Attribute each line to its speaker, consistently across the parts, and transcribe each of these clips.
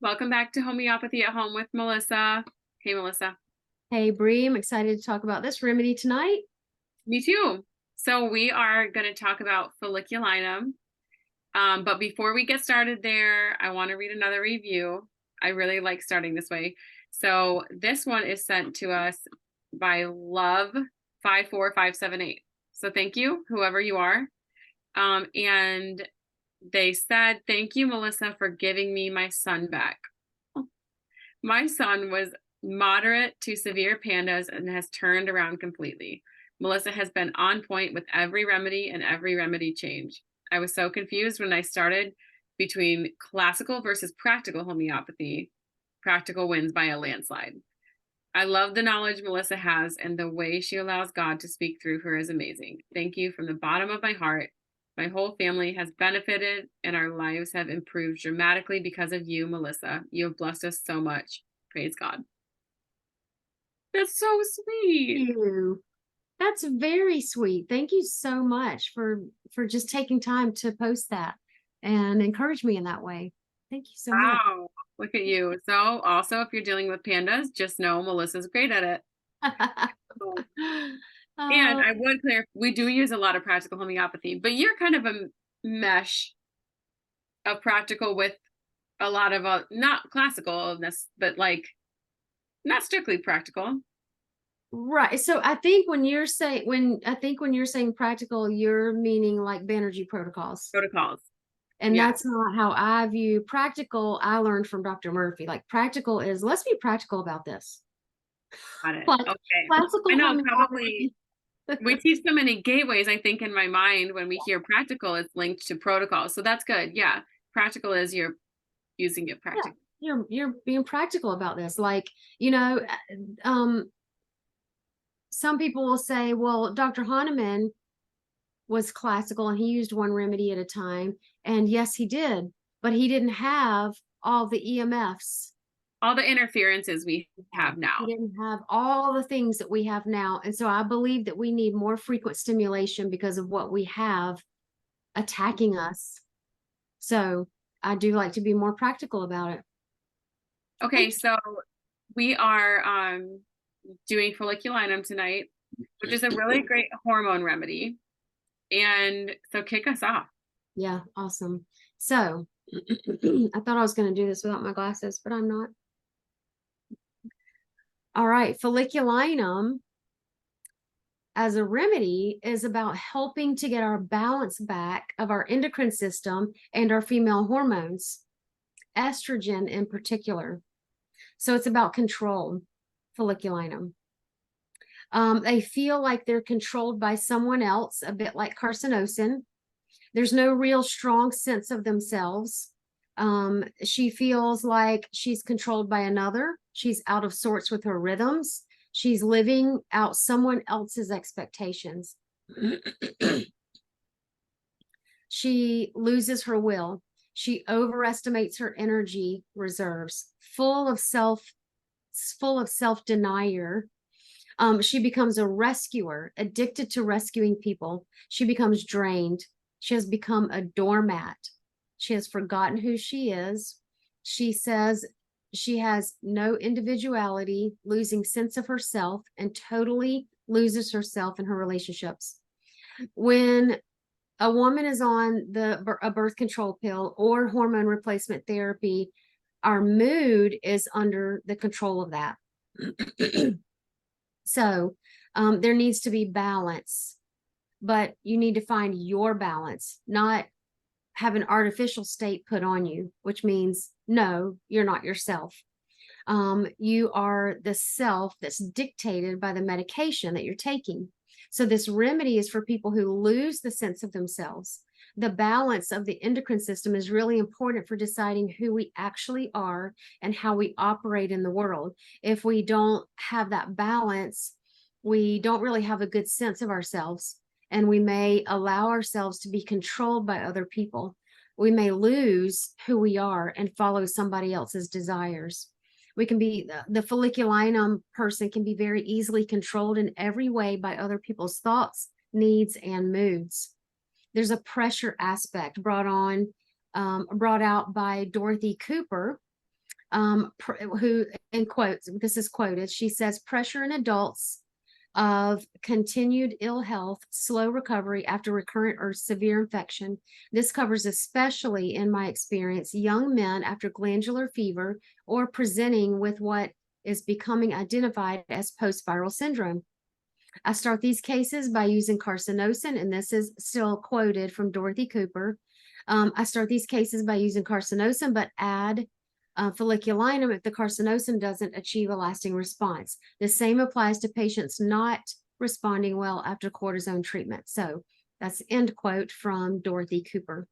Speaker 1: Welcome back to Homeopathy at Home with Melissa. Hey, Melissa.
Speaker 2: Hey, Bree, I'm excited to talk about this remedy tonight.
Speaker 1: Me too. So we are going to talk about folliculinum. But before we get started there, I want to read another review. I really like starting this way. So this one is sent to us by Love54578. So thank you, whoever you are. And they said, "Thank you, Melissa, for giving me my son back. My son was moderate to severe pandas and has turned around completely. Melissa has been on point with every remedy and every remedy change. I was so confused when I started between classical versus practical homeopathy. Practical wins by a landslide. I love the knowledge Melissa has, and the way she allows God to speak through her is amazing. Thank you from the bottom of my heart. My whole family has benefited, and our lives have improved dramatically because of you, Melissa. You have blessed us so much. Praise God." That's so sweet.
Speaker 2: You. That's very sweet. Thank you so much for just taking time to post that and encourage me in that way. Thank you so much.
Speaker 1: Wow. Look at you. So, also, if you're dealing with pandas, just know Melissa's great at it. Oh. And
Speaker 2: Oh,
Speaker 1: I would clear, we do use a lot of practical homeopathy, but you're kind of a mesh of practical with a lot of not classicalness, but like not strictly practical
Speaker 2: right. So I think when you're saying practical, you're meaning like Banerjee protocols.
Speaker 1: protocols.
Speaker 2: And
Speaker 1: Yeah,
Speaker 2: that's not how I view practical. I learned from Dr. Murphy. Like practical is let's be practical about this.
Speaker 1: got it.
Speaker 2: Like
Speaker 1: Okay. I
Speaker 2: classical
Speaker 1: know probably
Speaker 2: homeopathy.
Speaker 1: we teach so many gateways. I think in my mind, when we hear practical, it's linked to protocol. So that's good. Yeah. Practical is you're using it
Speaker 2: Yeah,
Speaker 1: practically.
Speaker 2: you're being practical about this. Like, you know, um, some people will say, well, Dr. Hahnemann was classical and he used one remedy at a time. And yes, he did, but he didn't have all the EMFs.
Speaker 1: All the interferences we have
Speaker 2: He
Speaker 1: now.
Speaker 2: didn't have all the things that we have now. And so I believe that we need more frequent stimulation because of what we have attacking us. So I do like to be more practical about it.
Speaker 1: Okay, so we are doing folliculinum tonight, which is a really great hormone remedy. And so kick us off.
Speaker 2: Yeah, awesome. So I thought I was going to do this without my glasses, but I'm not. All right, folliculinum as a remedy is about helping to get our balance back of our endocrine system and our female hormones, estrogen in particular. So it's about control, folliculinum. They feel like they're controlled by someone else, a bit like carcinosin. There's no real strong sense of themselves. She feels like she's controlled by another. She's out of sorts with her rhythms. She's living out someone else's expectations. She loses her will. She overestimates her energy reserves, full of self-denier. She becomes a rescuer, addicted to rescuing people. She becomes drained. She has become a doormat. She has forgotten who she is. She says she has no individuality, losing sense of herself, and totally loses herself in her relationships. When a woman is on a birth control pill or hormone replacement therapy, our mood is under the control of that. So there needs to be balance, but you need to find your balance, not have an artificial state put on you, which means no, you're not yourself. You are the self that's dictated by the medication that you're taking. So this remedy is for people who lose the sense of themselves. The balance of the endocrine system is really important for deciding who we actually are and how we operate in the world. If we don't have that balance, we don't really have a good sense of ourselves, and we may allow ourselves to be controlled by other people. We may lose who we are and follow somebody else's desires. We can be the folliculinum person can be very easily controlled in every way by other people's thoughts, needs, and moods. There's a pressure aspect brought out by Dorothy Cooper, who, in quotes, this is quoted, she says, pressure in adults of continued ill health, slow recovery after recurrent or severe infection. This covers, especially in my experience, young men after glandular fever or presenting with what is becoming identified as post-viral syndrome. I start these cases by using carcinosin, and this is still quoted from Dorothy Cooper. I start these cases by using carcinosin, but add folliculinum if the carcinosin doesn't achieve a lasting response. The same applies to patients not responding well after cortisone treatment. So that's end quote from Dorothy Cooper.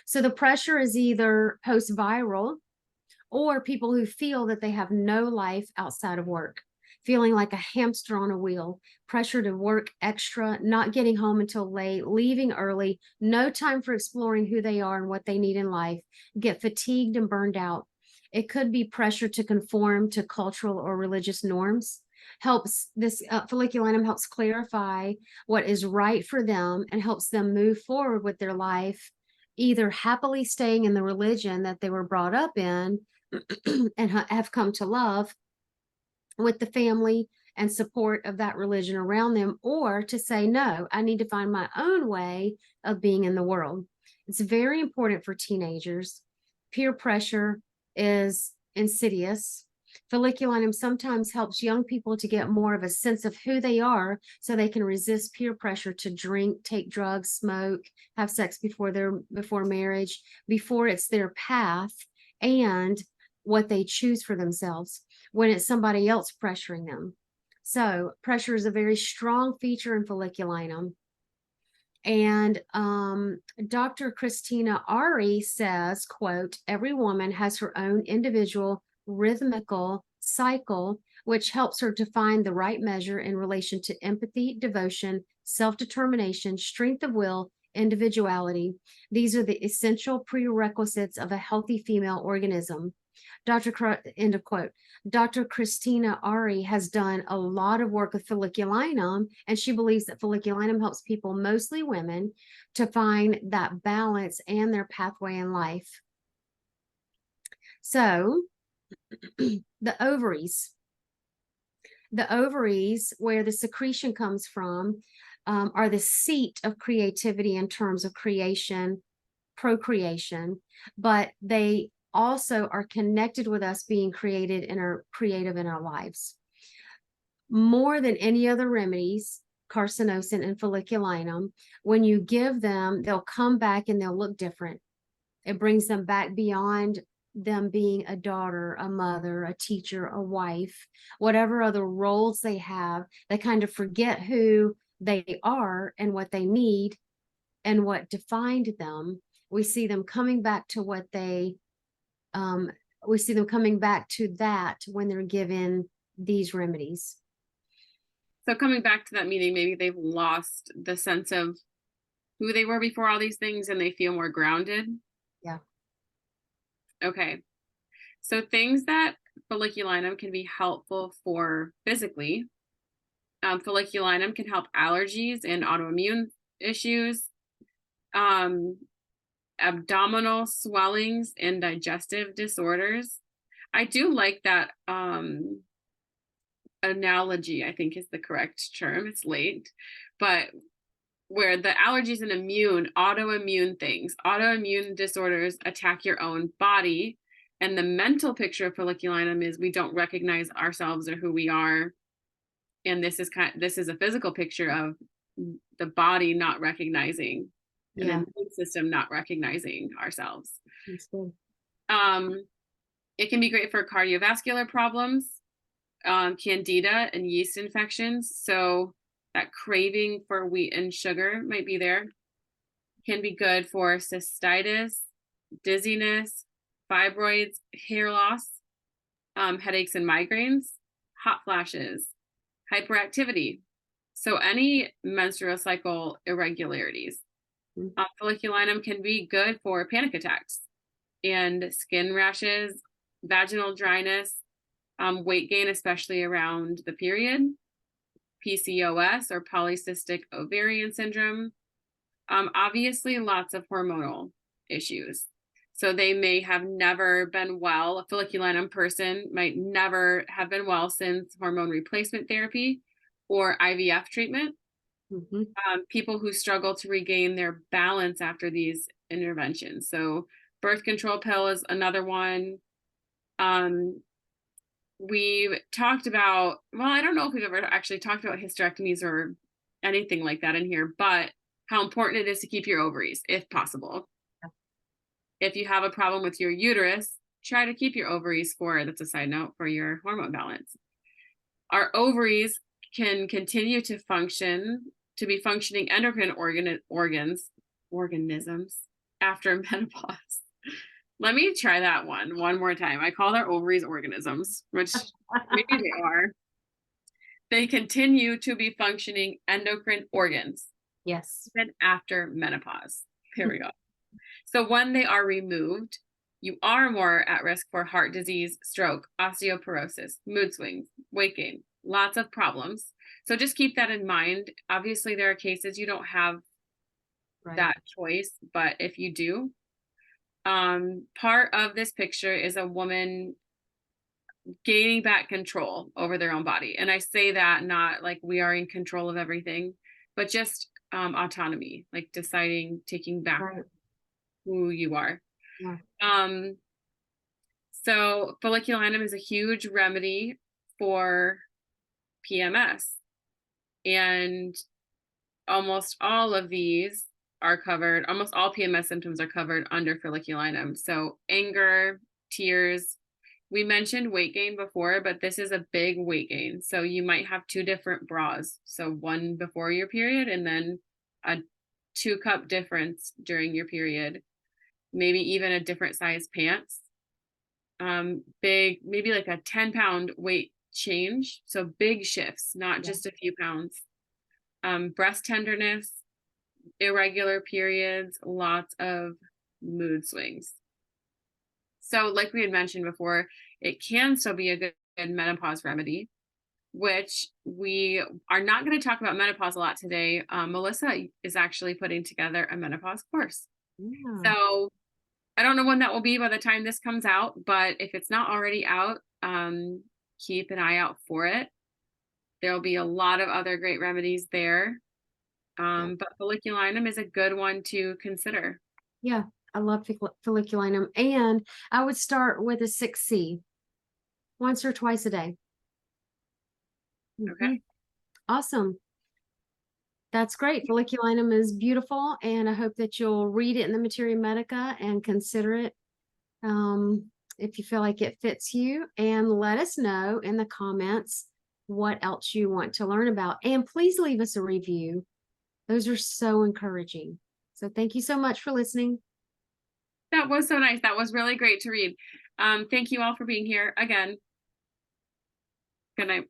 Speaker 2: So the pressure is either post-viral or people who feel that they have no life outside of work, feeling like a hamster on a wheel, pressure to work extra, not getting home until late, leaving early, no time for exploring who they are and what they need in life, get fatigued and burned out. It could be pressure to conform to cultural or religious norms. Folliculinum helps clarify what is right for them and helps them move forward with their life, either happily staying in the religion that they were brought up in and have come to love, with the family and support of that religion around them, or to say, no, I need to find my own way of being in the world. It's very important for teenagers. Peer pressure is insidious. Folliculinum sometimes helps young people to get more of a sense of who they are so they can resist peer pressure to drink, take drugs, smoke, have sex before marriage, before it's their path and what they choose for themselves when it's somebody else pressuring them. So pressure is a very strong feature in folliculinum. And Dr. Christina Ari says, quote, every woman has her own individual rhythmical cycle, which helps her to find the right measure in relation to empathy, devotion, self-determination, strength of will, individuality. These are the essential prerequisites of a healthy female organism. End of quote. Dr. Christina Ari has done a lot of work with folliculinum, and she believes that folliculinum helps people, mostly women, to find that balance and their pathway in life. So the ovaries, where the secretion comes from, are the seat of creativity in terms of creation, procreation, but they also are connected with us being creative in our lives. More than any other remedies, carcinosin and folliculinum, when you give them, they'll come back and they'll look different. It brings them back beyond them being a daughter, a mother, a teacher, a wife, whatever other roles they have. They kind of forget who they are and what they need and what defined them. We see them coming back to that when they're given these remedies.
Speaker 1: So coming back to that meeting, maybe they've lost the sense of who they were before all these things and they feel more grounded.
Speaker 2: Yeah.
Speaker 1: Okay. So things that folliculinum can be helpful for physically. Folliculinum can help allergies and autoimmune issues, abdominal swellings and digestive disorders. I do like that analogy, I think is the correct term. It's late, but where the allergies and autoimmune things, autoimmune disorders attack your own body. And the mental picture of folliculinum is we don't recognize ourselves or who we are. And this is a physical picture of the body not recognizing and the immune system not recognizing ourselves.
Speaker 2: That's good.
Speaker 1: It can be great for cardiovascular problems, candida and yeast infections. So that craving for wheat and sugar might be there. Can be good for cystitis, dizziness, fibroids, hair loss, headaches and migraines, hot flashes, hyperactivity. So any menstrual cycle irregularities. Folliculinum can be good for panic attacks and skin rashes, vaginal dryness, weight gain, especially around the period, PCOS or polycystic ovarian syndrome. Obviously, lots of hormonal issues. So they may have never been well. A folliculinum person might never have been well since hormone replacement therapy or IVF treatment.
Speaker 2: Mhm.
Speaker 1: People who struggle to regain their balance after these interventions. So birth control pill is another one. Um, we've talked about, well, I don't know if we've ever actually talked about hysterectomies or anything like that in here, but how important it is to keep your ovaries if possible. If you have a problem with your uterus, try to keep your ovaries that's a side note, for your hormone balance. Our ovaries can continue to be functioning endocrine organisms after menopause. Let me try that one more time. I call their ovaries organisms, which maybe they are. They continue to be functioning endocrine organs
Speaker 2: Yes.
Speaker 1: even after menopause. There we go. So when they are removed, you are more at risk for heart disease, stroke, osteoporosis, mood swings, weight gain, lots of problems. So just keep that in mind. Obviously, there are cases you don't have
Speaker 2: Right.
Speaker 1: that choice, but if you do, part of this picture is a woman gaining back control over their own body. And I say that not like we are in control of everything, but just autonomy, like deciding, taking back
Speaker 2: Right.
Speaker 1: who you are.
Speaker 2: Yeah.
Speaker 1: So folliculinum is a huge remedy for PMS. And almost all of these are covered, almost all PMS symptoms are covered under folliculinum. So anger, tears. We mentioned weight gain before, but this is a big weight gain. So you might have two different bras. So one before your period and then a 2-cup difference during your period, maybe even a different size pants. Big, maybe like a 10-pound weight change. So big shifts, not just a few pounds. Breast tenderness, irregular periods, lots of mood swings. So like we had mentioned before, it can still be a good menopause remedy, which we are not going to talk about menopause a lot today. Melissa is actually putting together a menopause course.
Speaker 2: Yeah.
Speaker 1: So I don't know when that will be by the time this comes out, but if it's not already out, keep an eye out for it. There'll be a lot of other great remedies there. But folliculinum is a good one to consider.
Speaker 2: Yeah. I love folliculinum. And I would start with a 6C once or twice a day.
Speaker 1: Okay.
Speaker 2: Mhm. Awesome. That's great. Folliculinum is beautiful, and I hope that you'll read it in the Materia Medica and consider it if you feel like it fits you. And let us know in the comments what else you want to learn about. And please leave us a review. Those are so encouraging. So thank you so much for listening.
Speaker 1: That was so nice. That was really great to read. Thank you all for being here again. Good night.